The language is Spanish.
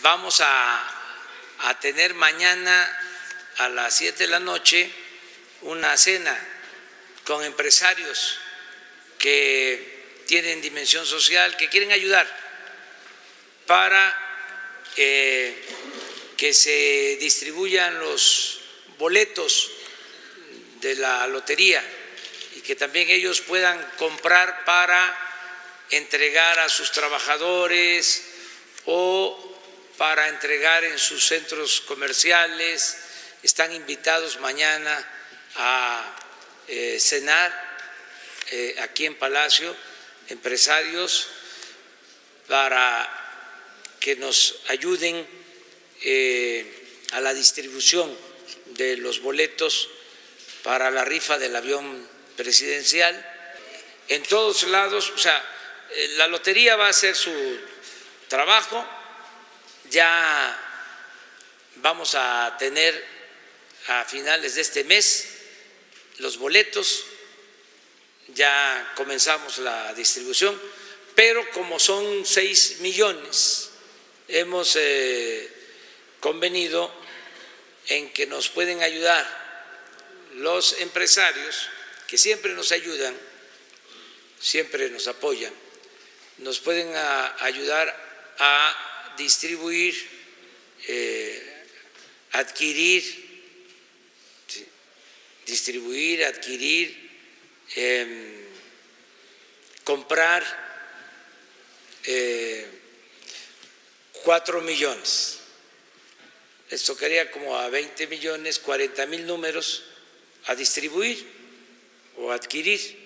vamos a tener mañana a las 7 de la noche una cena con empresarios que tienen dimensión social, que quieren ayudar para que se distribuyan los boletos de la lotería y que también ellos puedan comprar para entregar a sus trabajadores o para entregar en sus centros comerciales. Están invitados mañana a cenar aquí en Palacio, empresarios, para que nos ayuden a la distribución de los boletos para la rifa del avión presidencial. En todos lados, o sea, la lotería va a hacer su trabajo. Ya vamos a tener a finales de este mes los boletos, ya comenzamos la distribución, pero como son 6 millones, hemos convenido en que nos pueden ayudar los empresarios, que siempre nos ayudan, siempre nos apoyan, nos pueden ayudar a distribuir, adquirir, comprar 4 millones. Les tocaría como a 20 millones, 40,000 números a distribuir o adquirir.